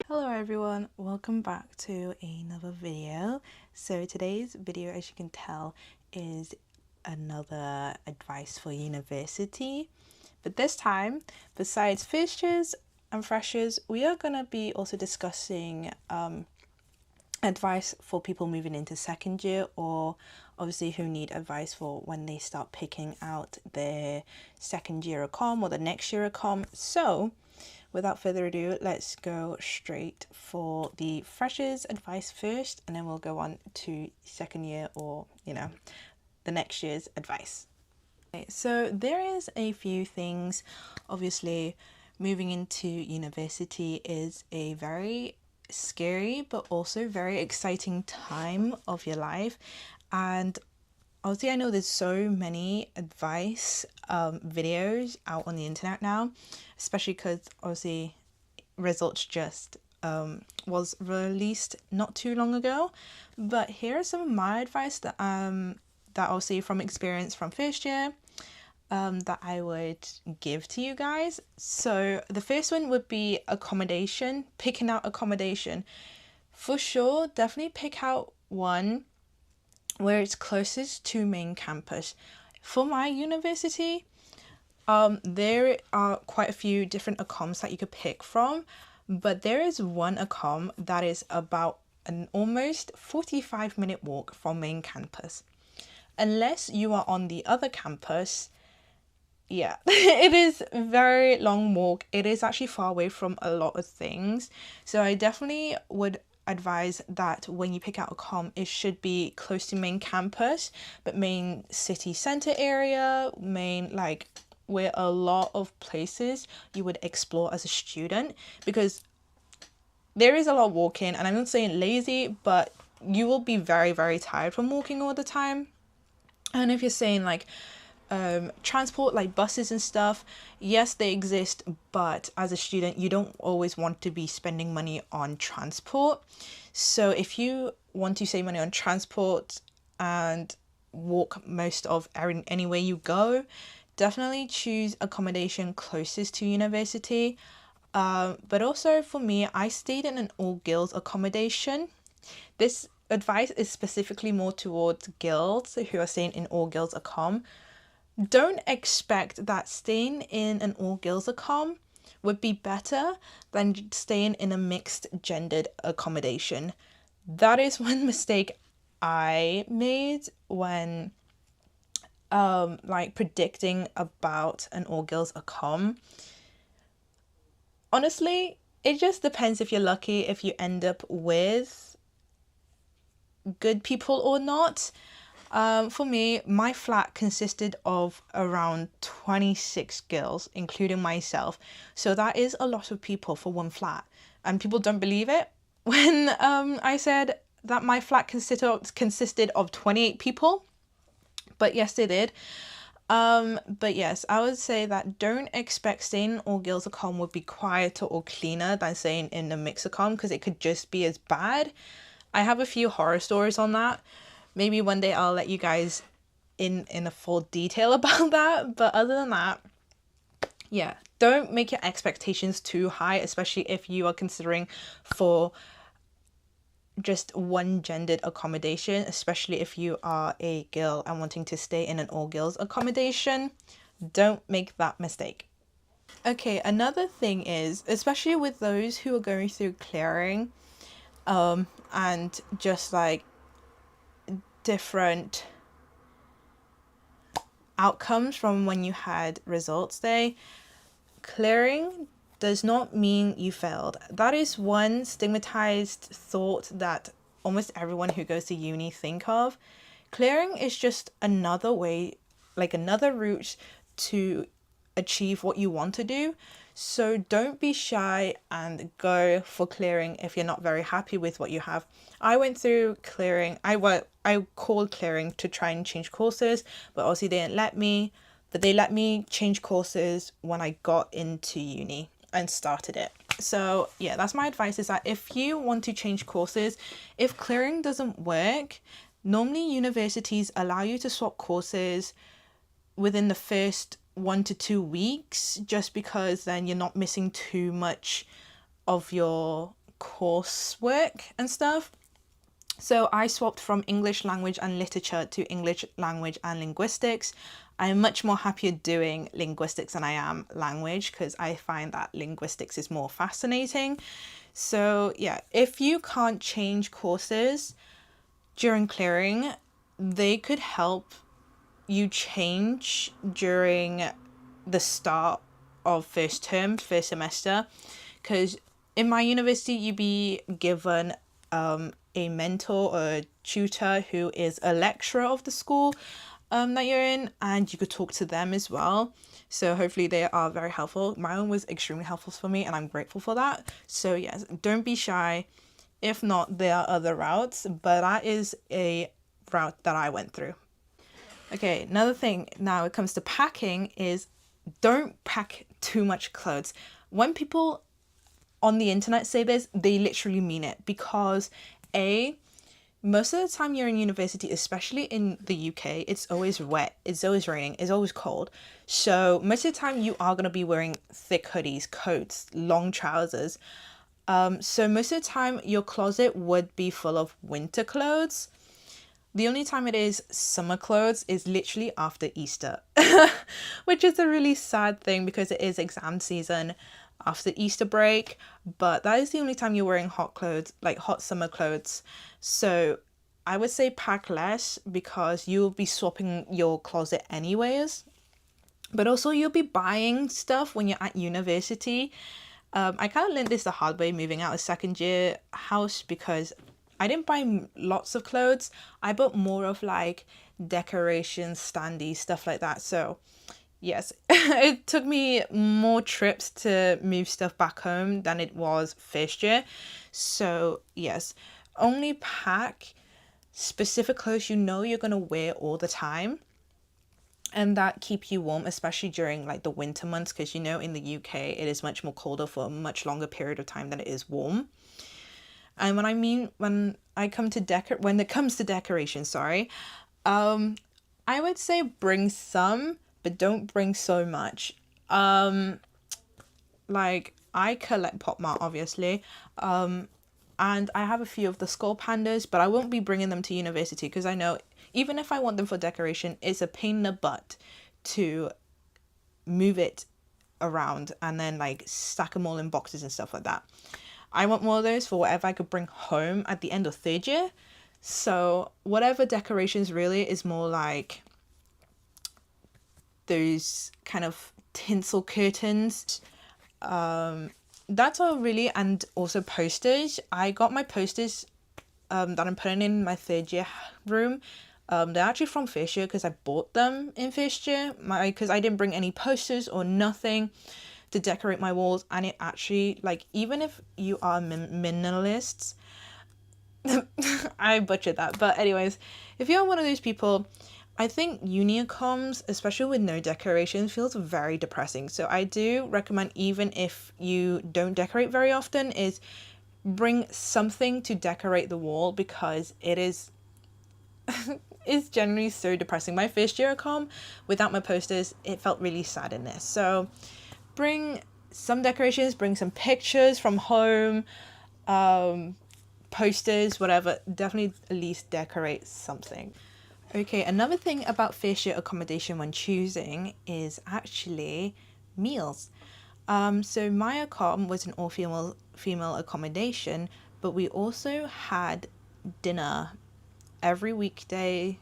Hello everyone, welcome back to another video. So today's video, as you can tell, is another advice for university. But this time, besides first years and freshers, we are going to be also discussing advice for people moving into second year, or obviously who need advice for when they start picking out their second year comm or the next year comm. So without further ado, let's go straight for the freshers advice first, and then we'll go on to second year, or the next year's advice. Okay, so there is a few things. Obviously, moving into university is a very scary but also very exciting time of your life, and obviously I know there's so many advice videos out on the internet now, especially because obviously results just was released not too long ago. But here are some of my advice that obviously from experience from first year that I would give to you guys. So the first one would be accommodation. Picking out accommodation, for sure, definitely pick out one where it's closest to main campus. For my university, there are quite a few different accoms that you could pick from, but there is one accom that is about an almost 45-minute walk from main campus. Unless you are on the other campus, yeah, it is a very long walk. It is actually far away from a lot of things. So I definitely would advise that when you pick out a comm, it should be close to main campus, but main city center area, main where a lot of places you would explore as a student, because there is a lot of walking, and I'm not saying lazy, but you will be very, very tired from walking all the time. And if you're saying transport like buses and stuff, yes, they exist, but as a student you don't always want to be spending money on transport. So if you want to save money on transport and walk most of anywhere you go, definitely choose accommodation closest to university. But also for me, I stayed in an all girls accommodation. This advice is specifically more towards girls who are staying in all girls accom. Don't expect that staying in an all girls accom would be better than staying in a mixed gendered accommodation. That is one mistake I made when predicting about an all girls accom. Honestly, it just depends if you're lucky, if you end up with good people or not. For me, my flat consisted of around 26 girls, including myself. So that is a lot of people for one flat. And people don't believe it when I said that my flat consisted of 28 people. But yes, they did. But yes, I would say that don't expect staying in all girls accom would be quieter or cleaner than staying in a mix accom, because it could just be as bad. I have a few horror stories on that. Maybe one day I'll let you guys in a full detail about that. But other than that, yeah, don't make your expectations too high, especially if you are considering for just one gendered accommodation, especially if you are a girl and wanting to stay in an all girls accommodation. Don't make that mistake. Okay, another thing is, especially with those who are going through clearing, and just different outcomes from when you had results day, clearing does not mean you failed. That is one stigmatized thought that almost everyone who goes to uni think of. Clearing is just another way, another route to achieve what you want to do. So don't be shy and go for clearing if you're not very happy with what you have. I went through clearing. I called clearing to try and change courses, but obviously they didn't let me. But they let me change courses when I got into uni and started it. So yeah, that's my advice, is that if you want to change courses, if clearing doesn't work, normally universities allow you to swap courses within the first 1 to 2 weeks, just because then you're not missing too much of your coursework and stuff. So I swapped from English language and literature to English language and linguistics. I'm much more happier doing linguistics than I am language, because I find that linguistics is more fascinating. So yeah, if you can't change courses during clearing, they could help you change during the start of first term, first semester. Because in my university, you'd be given a mentor or a tutor who is a lecturer of the school that you're in, and you could talk to them as well. So hopefully they are very helpful. My own was extremely helpful for me, and I'm grateful for that. So yes, don't be shy. If not, there are other routes, but that is a route that I went through. Okay, another thing now it comes to packing is don't pack too much clothes. When people on the internet say this, they literally mean it, because most of the time you're in university, especially in the UK, it's always wet, it's always raining, it's always cold. So most of the time you are going to be wearing thick hoodies, coats, long trousers. So most of the time your closet would be full of winter clothes. The only time it is summer clothes is literally after Easter, which is a really sad thing because it is exam season after Easter break, but that is the only time you're wearing hot clothes, like hot summer clothes. So I would say pack less, because you'll be swapping your closet anyways, but also you'll be buying stuff when you're at university. I kind of learned this the hard way moving out of second year house, because I didn't buy lots of clothes. I bought more of like decorations, standees, stuff like that. So yes, it took me more trips to move stuff back home than it was first year. So yes, only pack specific clothes you know you're going to wear all the time, and that keep you warm, especially during like the winter months, because you know in the UK it is much more colder for a much longer period of time than it is warm. And when it comes to decoration, sorry, I would say bring some, but don't bring so much. Like I collect pop art, obviously, and I have a few of the skull pandas, but I won't be bringing them to university, because I know even if I want them for decoration, it's a pain in the butt to move it around and then like stack them all in boxes and stuff like that. I want more of those for whatever I could bring home at the end of third year. So whatever decorations really is more like those kind of tinsel curtains. That's all really, and also posters. I got my posters that I'm putting in my third year room. They're actually from first year, because I bought them in first year. Because I didn't bring any posters or nothing to decorate my walls, and it actually, like, even if you are minimalists, I butchered that, but anyways, if you're one of those people, I think Unicom's, especially with no decorations, feels very depressing. So I do recommend, even if you don't decorate very often, is bring something to decorate the wall, because it is it's generally so depressing. My first year at com, without my posters, it felt really sad in this. So bring some decorations, bring some pictures from home, posters, whatever. Definitely at least decorate something. Okay, another thing about first year accommodation when choosing is actually meals. So my accom was an all female accommodation, but we also had dinner every weekday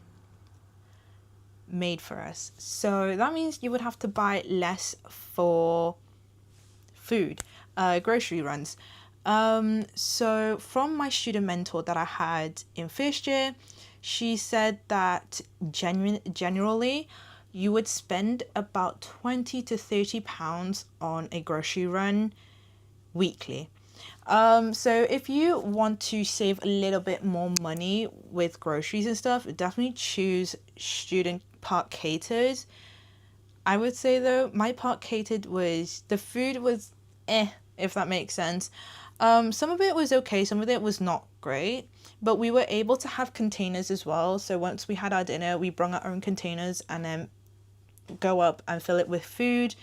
made for us. So that means you would have to buy less for food, grocery runs. So from my student mentor that I had in first year, she said that generally you would spend about 20 to 30 pounds on a grocery run weekly. So if you want to save a little bit more money with groceries and stuff, definitely choose student park catered. I would say though, my park catered the food was if that makes sense. Some of it was okay, some of it was not great, but we were able to have containers as well. So once we had our dinner, we brought our own containers and then go up and fill it with food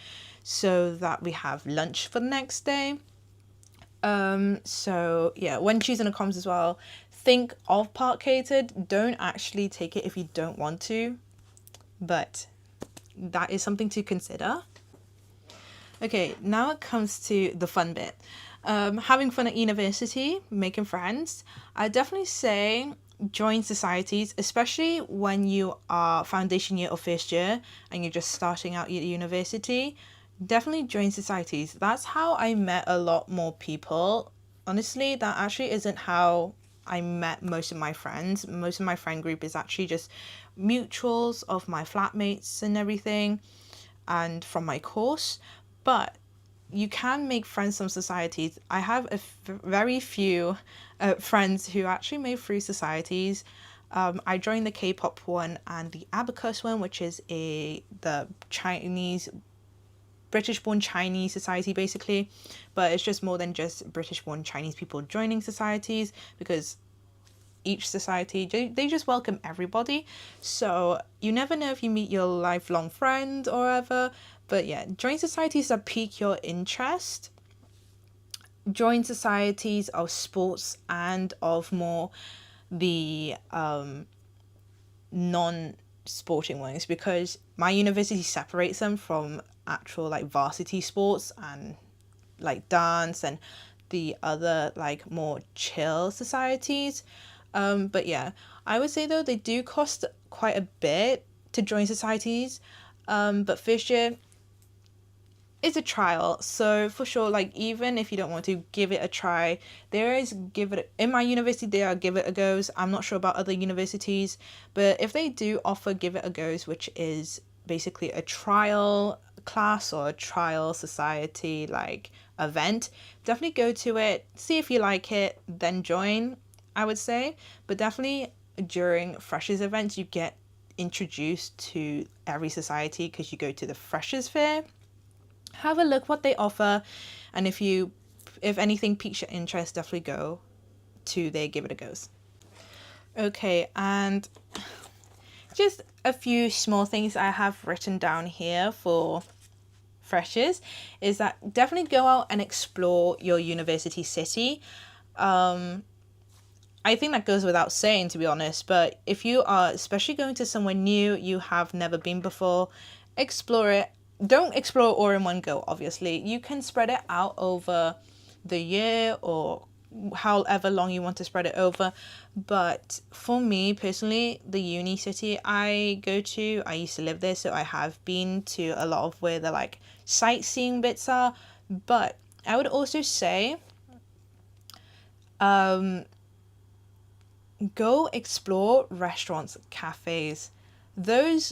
so that we have lunch for the next day. So yeah, when choosing a comms as well, think of park catered. Don't actually take it if you don't want to, but that is something to consider. Okay, now it comes to the fun bit. Having fun at university, making friends. I definitely say join societies, especially when you are foundation year or first year and you're just starting out at university. Definitely join societies. That's how I met a lot more people. Honestly, that actually isn't how I met most of my friends. Most of my friend group is actually just mutuals of my flatmates and everything, and from my course. But you can make friends from societies. I have very few friends who actually made through societies. I joined the K-pop one and the Abacus one, which is the Chinese, British-born Chinese society basically, but it's just more than just British-born Chinese people joining societies, because each society, they just welcome everybody. So you never know if you meet your lifelong friend or ever. But yeah, join societies that pique your interest. Join societies of sports and of more the non-sporting ones, because my university separates them from actual like varsity sports and like dance and the other like more chill societies. But yeah, I would say though they do cost quite a bit to join societies. But first year is a trial, so for sure, like even if you don't want to give it a try, there is give it in my university there are give it a goes. I'm not sure about other universities, but if they do offer give it a goes, which is basically a trial class or a trial society like event, definitely go to it, see if you like it, then join, I would say. But definitely during freshers events you get introduced to every society because you go to the freshers fair. Have a look what they offer, and if anything piques your interest, definitely go to their give it a goes. Okay, and just a few small things I have written down here for freshers is that definitely go out and explore your university city. I think that goes without saying, to be honest, but if you are especially going to somewhere new you have never been before, explore it. Don't explore all in one go, obviously. You can spread it out over the year or however long you want to spread it over. But for me personally, the uni city I go to, I used to live there, so I have been to a lot of where the like sightseeing bits are. But I would also say go explore restaurants, cafes. Those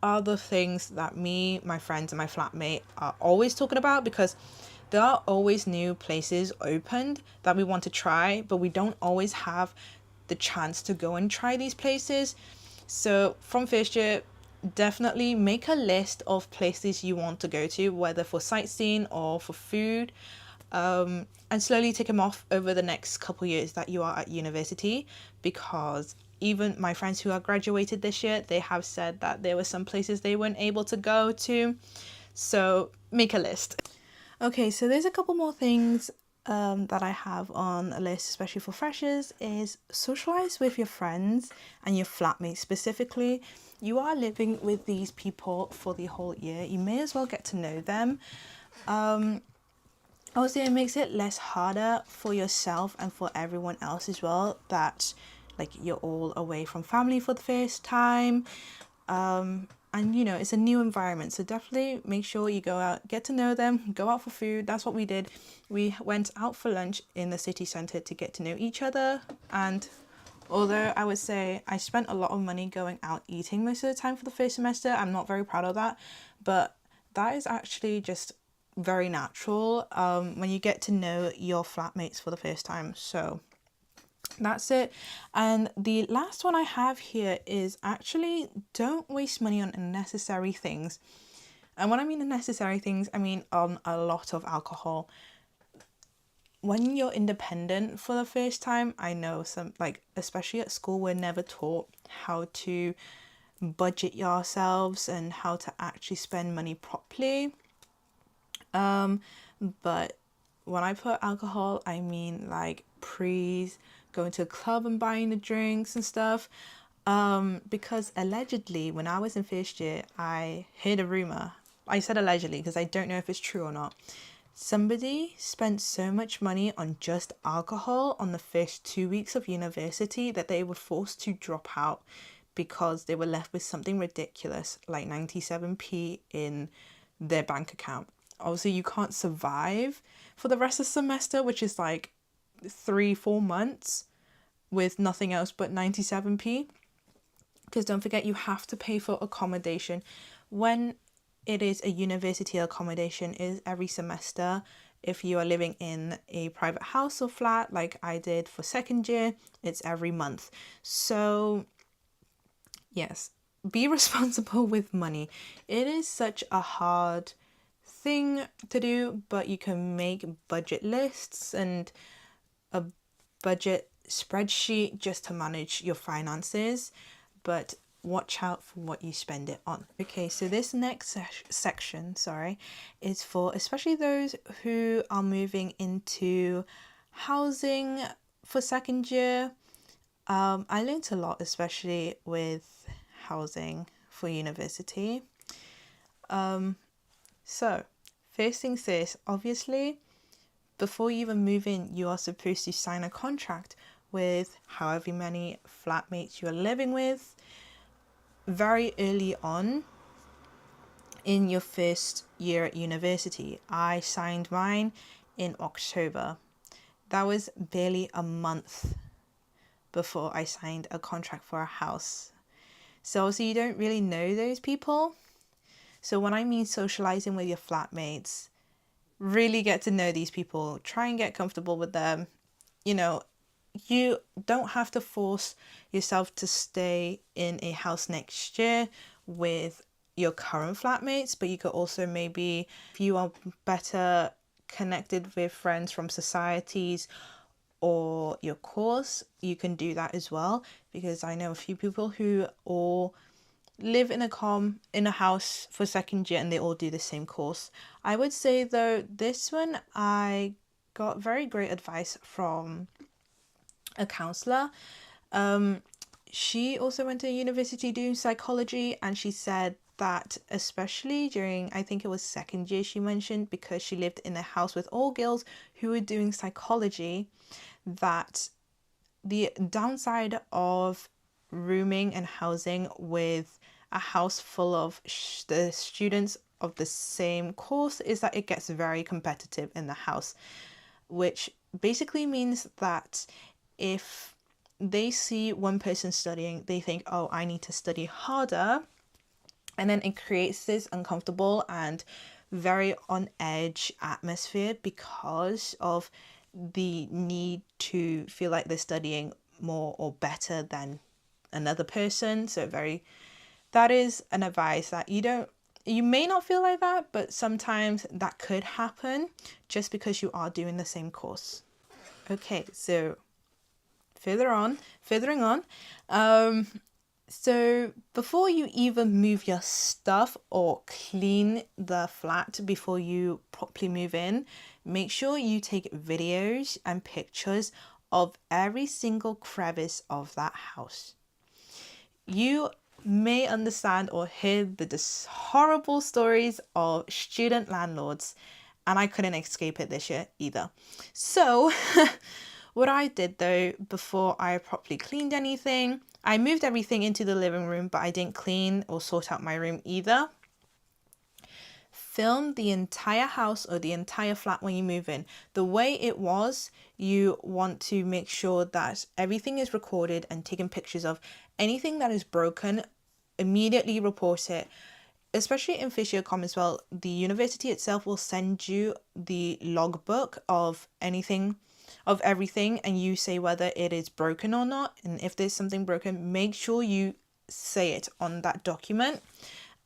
are the things that me, my friends, and my flatmate are always talking about, because there are always new places opened that we want to try, but we don't always have the chance to go and try these places. So from first year, definitely make a list of places you want to go to, whether for sightseeing or for food, and slowly take them off over the next couple years that you are at university, because even my friends who are graduated this year, they have said that there were some places they weren't able to go to. So make a list. Okay, so there's a couple more things that I have on a list, especially for freshers, is socialize with your friends and your flatmates specifically. You are living with these people for the whole year. You may as well get to know them. Also, it makes it less harder for yourself and for everyone else as well, that like you're all away from family for the first time. And you know, it's a new environment, so definitely make sure you go out, get to know them, go out for food. That's what we did. We went out for lunch in the city centre to get to know each other. And although I would say I spent a lot of money going out eating most of the time for the first semester, I'm not very proud of that, but that is actually just very natural when you get to know your flatmates for the first time. So that's it. And the last one I have here is actually don't waste money on unnecessary things. And when I mean unnecessary things, I mean on a lot of alcohol. When you're independent for the first time, I know some, like especially at school, we're never taught how to budget yourselves and how to actually spend money properly. But when I put alcohol, I mean like prees, going to a club and buying the drinks and stuff. Because allegedly, when I was in first year, I heard a rumor. I said allegedly because I don't know if it's true or not. Somebody spent so much money on just alcohol on the first 2 weeks of university that they were forced to drop out because they were left with something ridiculous like 97p in their bank account. Obviously, you can't survive for the rest of the semester, which is like 3-4 months with nothing else but 97p. Because don't forget, you have to pay for accommodation. When it is a university accommodation, is every semester. If you are living in a private house or flat like I did for second year, it's every month. So yes, be responsible with money. It is such a hard thing to do, but you can make budget lists and a budget spreadsheet just to manage your finances, but watch out for what you spend it on. Okay, so this next section, is for especially those who are moving into housing for second year. I learned a lot, especially with housing for university. So first things first, obviously, before you even move in, you are supposed to sign a contract with however many flatmates you are living with. Very early on in your first year at university, I signed mine in October. That was barely a month before I signed a contract for a house. So you don't really know those people. So when I mean socializing with your flatmates, really get to know these people. Try and get comfortable with them. You don't have to force yourself to stay in a house next year with your current flatmates, but you could also, maybe if you are better connected with friends from societies or your course, you can do that as well, because I know a few people who all live in a house for second year and they all do the same course. I would say though, this one I got very great advice from a counselor. She also went to university doing psychology, and she said that especially during, I think it was second year, she mentioned, because she lived in a house with all girls who were doing psychology, that the downside of rooming and housing with a house full of the students of the same course is that it gets very competitive in the house, which basically means that if they see one person studying, they think, oh, I need to study harder. And then it creates this uncomfortable and very on edge atmosphere because of the need to feel like they're studying more or better than another person. So that is an advice that you may not feel like that, but sometimes that could happen just because you are doing the same course. Okay, so furthering on. So before you even move your stuff or clean the flat before you properly move in, make sure you take videos and pictures of every single crevice of that house. You may understand or hear the horrible stories of student landlords, and I couldn't escape it this year either. So what I did though, before I properly cleaned anything, I moved everything into the living room, but I didn't clean or sort out my room either. Film the entire house or the entire flat when you move in. The way it was, you want to make sure that everything is recorded and taken pictures of. Anything that is broken, immediately report it. Especially in Physiocom as well, the university itself will send you the logbook of everything, and you say whether it is broken or not. And if there's something broken, make sure you say it on that document.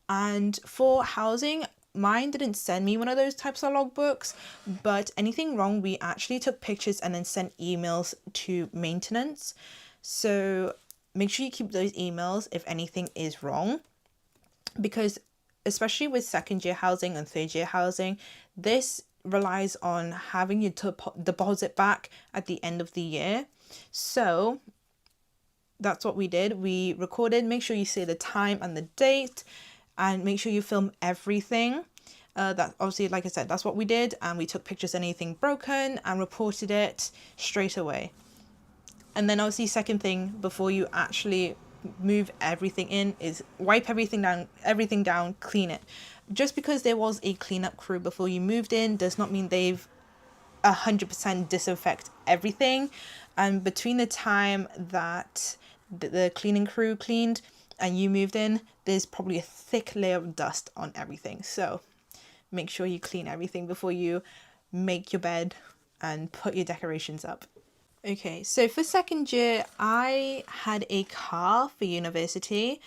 And for housing, mine didn't send me one of those types of logbooks, but anything wrong, we actually took pictures and then sent emails to maintenance. So make sure you keep those emails if anything is wrong, because especially with second year housing and third year housing, this relies on having your deposit back at the end of the year. So that's what we did. We recorded, make sure you say the time and the date, and make sure you film everything. That obviously, like I said, that's what we did, and we took pictures of anything broken and reported it straight away. And then obviously, second thing before you actually move everything in is wipe everything down, clean it. Just because there was a cleanup crew before you moved in does not mean they've 100% disinfect everything. And between the time that the cleaning crew cleaned and you moved in, there's probably a thick layer of dust on everything. So make sure you clean everything before you make your bed and put your decorations up. Okay, so for second year, I had a car for university.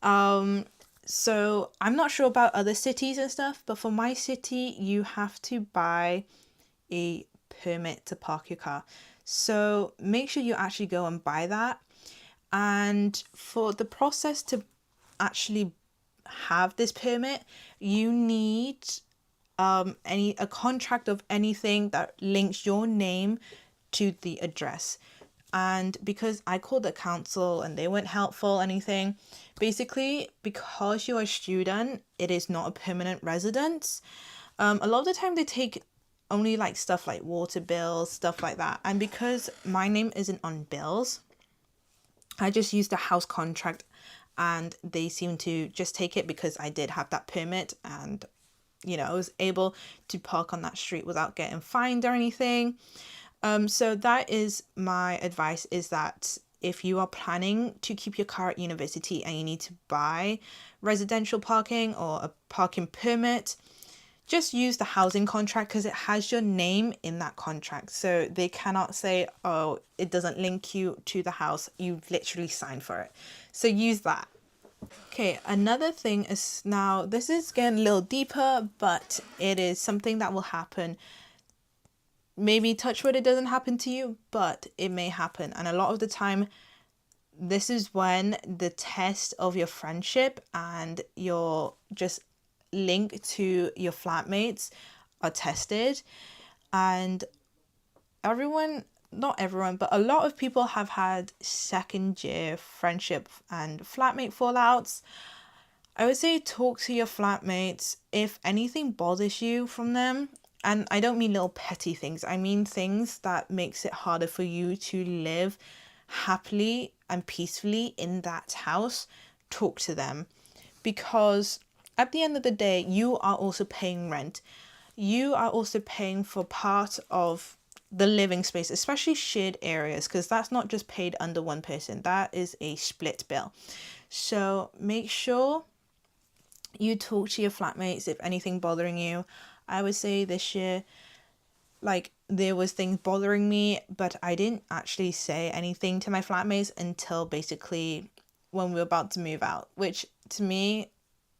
So I'm not sure about other cities and stuff, but for my city, you have to buy a permit to park your car. So make sure you actually go and buy that. And for the process to actually have this permit, you need a contract of anything that links your name to the address. And because I called the council and they weren't helpful anything, basically because you're a student, it is not a permanent residence. A lot of the time they take only like stuff like water bills, stuff like that. And because my name isn't on bills, I just used the house contract and they seem to just take it because I did have that permit, and I was able to park on that street without getting fined or anything. So that is my advice, is that if you are planning to keep your car at university and you need to buy residential parking or a parking permit, just use the housing contract because it has your name in that contract. So they cannot say, oh, it doesn't link you to the house. You literally signed for it. So use that. Okay, another thing is, now this is getting a little deeper, but it is something that will happen. Maybe touch wood, it doesn't happen to you, but it may happen. And a lot of the time, this is when the test of your friendship and your just link to your flatmates are tested. And not everyone, but a lot of people have had second year friendship and flatmate fallouts. I would say talk to your flatmates if anything bothers you from them. And I don't mean little petty things. I mean things that makes it harder for you to live happily and peacefully in that house. Talk to them, because at the end of the day, you are also paying rent. You are also paying for part of the living space, especially shared areas, because that's not just paid under one person. That is a split bill. So make sure you talk to your flatmates if anything bothering you. I would say this year, like, there was things bothering me, but I didn't actually say anything to my flatmates until basically when we were about to move out, which to me,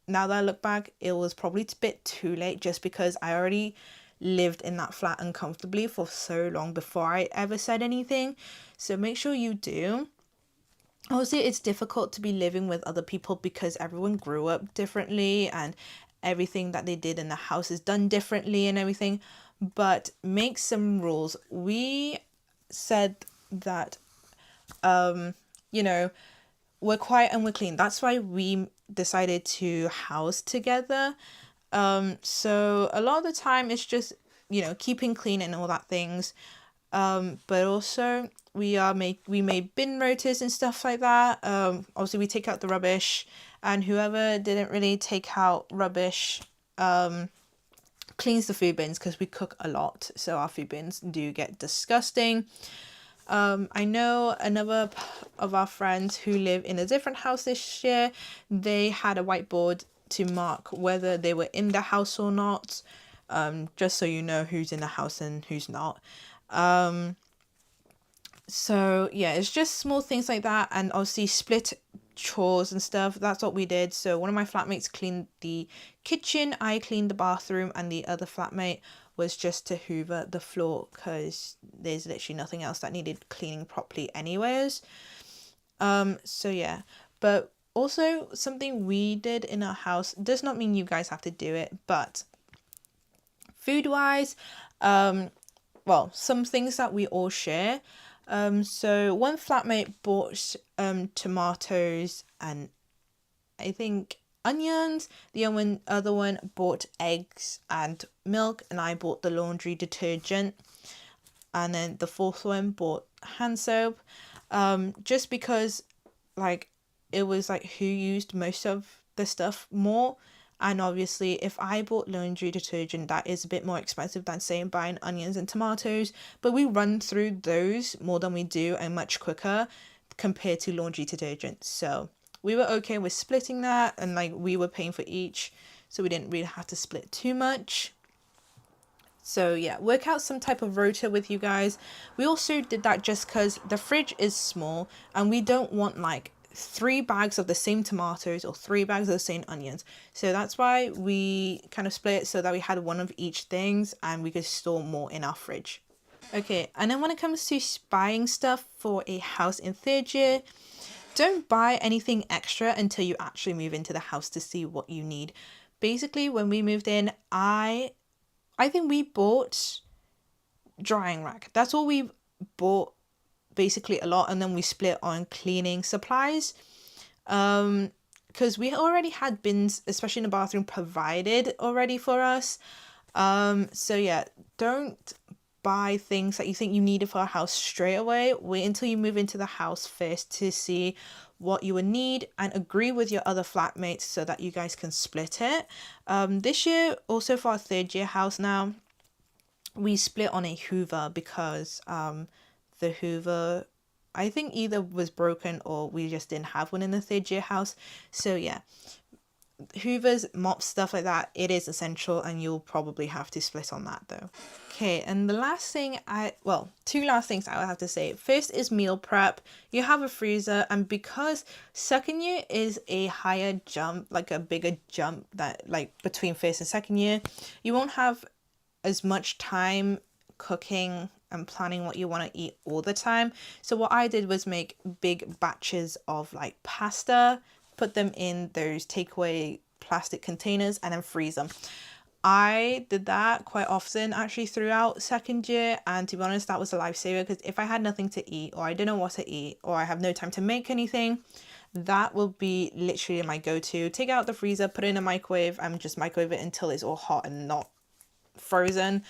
now that I look back, it was probably a bit too late, just because I already lived in that flat uncomfortably for so long before I ever said anything. So make sure you do. Obviously, it's difficult to be living with other people because everyone grew up differently and everything that they did in the house is done differently and everything. But make some rules. We said that, we're quiet and we're clean. That's why we decided to house together. So a lot of the time it's just, keeping clean and all that things. But also we made bin rotas and stuff like that. Obviously we take out the rubbish, and whoever didn't really take out rubbish, cleans the food bins, because we cook a lot. So our food bins do get disgusting. I know another of our friends who live in a different house this year, they had a whiteboard to mark whether they were in the house or not, just so you know who's in the house and who's not. So yeah, it's just small things like that, and obviously split chores and stuff. That's what we did. So one of my flatmates cleaned the kitchen, I cleaned the bathroom, and the other flatmate was just to hoover the floor, because there's literally nothing else that needed cleaning properly anyways. So yeah, but also something we did in our house does not mean you guys have to do it, but Food wise, well, some things that we all share. So one flatmate bought tomatoes and I think onions. The other one bought eggs and milk, and I bought the laundry detergent. And then the fourth one bought hand soap. Just because like it was like who used most of the stuff more. And obviously, if I bought laundry detergent, that is a bit more expensive than, say, buying onions and tomatoes. But we run through those more than we do and much quicker compared to laundry detergent. So we were okay with splitting that, and like we were paying for each. So we didn't really have to split too much. So yeah, work out some type of rota with you guys. We also did that just because the fridge is small and we don't want like 3 bags of the same tomatoes or 3 bags of the same onions. So that's why we kind of split it so that we had one of each things and we could store more in our fridge. Okay, and then when it comes to buying stuff for a house in 3rd year, don't buy anything extra until you actually move into the house to see what you need. Basically, when we moved in, I think we bought drying rack. That's all we bought, basically a lot, and then we split on cleaning supplies. Because we already had bins, especially in the bathroom, provided already for us. So yeah, don't buy things that you think you needed for a house straight away. Wait until you move into the house first to see what you would need and agree with your other flatmates so that you guys can split it. This year, also for our 3rd year house now, we split on a Hoover because the Hoover, I think, either was broken or we just didn't have one in the 3rd year house. So yeah, Hoovers, mops, stuff like that, it is essential, and you'll probably have to split on that though. Okay, and the last thing two last things I would have to say. First is meal prep. You have a freezer, and because 2nd year is a higher jump, like a bigger jump that like between 1st and 2nd year, you won't have as much time cooking and planning what you want to eat all the time. So what I did was make big batches of like pasta, put them in those takeaway plastic containers, and then freeze them. I did that quite often actually throughout 2nd year, and to be honest, that was a lifesaver, because if I had nothing to eat or I didn't know what to eat or I have no time to make anything, that will be literally my go-to. Take out the freezer, put it in a microwave, and just microwave it until it's all hot and not frozen.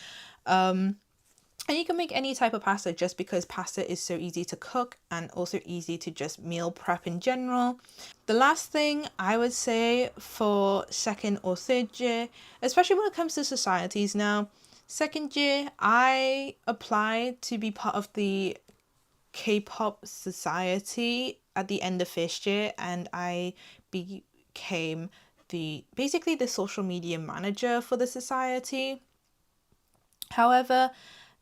And you can make any type of pasta just because pasta is so easy to cook and also easy to just meal prep in general. The last thing I would say for 2nd or 3rd year, especially when it comes to societies now, 2nd year, I applied to be part of the K-pop society at the end of 1st year, and I became basically the social media manager for the society. However,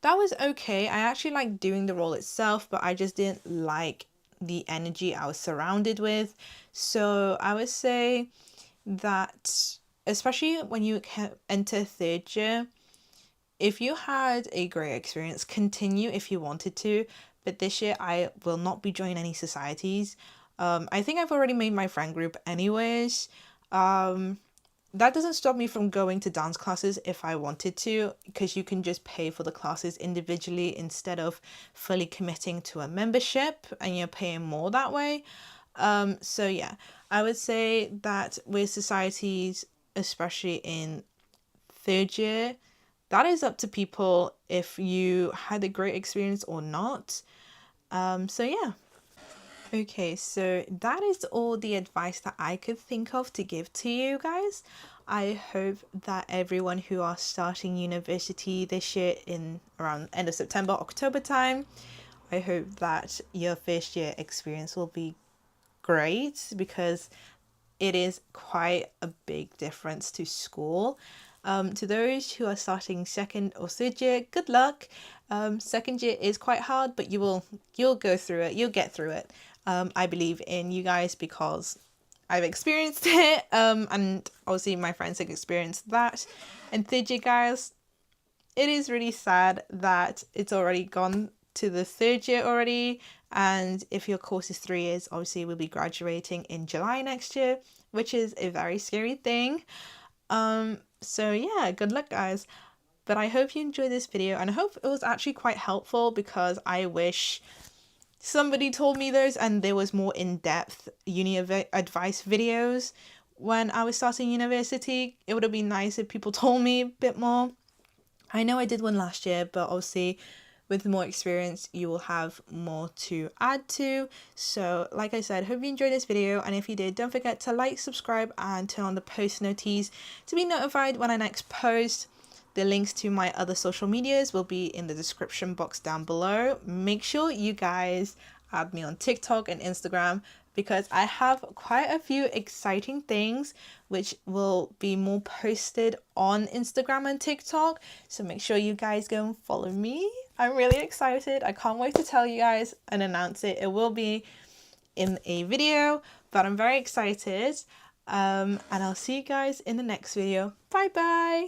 that was okay. I actually liked doing the role itself, but I just didn't like the energy I was surrounded with. So I would say that, especially when you enter 3rd year, if you had a great experience, continue if you wanted to. But this year, I will not be joining any societies. I think I've already made my friend group anyways. That doesn't stop me from going to dance classes if I wanted to, because you can just pay for the classes individually instead of fully committing to a membership, and you're paying more that way. So yeah, I would say that with societies, especially in 3rd year, that is up to people if you had a great experience or not. So yeah. Okay, so that is all the advice that I could think of to give to you guys. I hope that everyone who are starting university this year in around end of September, October time, I hope that your 1st year experience will be great, because it is quite a big difference to school. To those who are starting 2nd or 3rd year, good luck. 2nd year is quite hard, but you'll go through it. You'll get through it. I believe in you guys because I've experienced it, and obviously my friends have experienced that. And 3rd year, guys, it is really sad that it's already gone to the 3rd year already. And if your course is 3 years, obviously we'll be graduating in July next year, which is a very scary thing. So yeah, good luck, guys. But I hope you enjoyed this video, and I hope it was actually quite helpful, because I wish somebody told me those and there was more in-depth uni advice videos when I was starting university. It would have been nice if people told me a bit more. I know I did one last year, but obviously with more experience you will have more to add to. So like I said, hope you enjoyed this video, and if you did, don't forget to like, subscribe and turn on the post notifications to be notified when I next post. The links to my other social medias will be in the description box down below. Make sure you guys add me on TikTok and Instagram, because I have quite a few exciting things which will be more posted on Instagram and TikTok. So make sure you guys go and follow me. I'm really excited. I can't wait to tell you guys and announce it. It will be in a video, but I'm very excited. And I'll see you guys in the next video. Bye bye.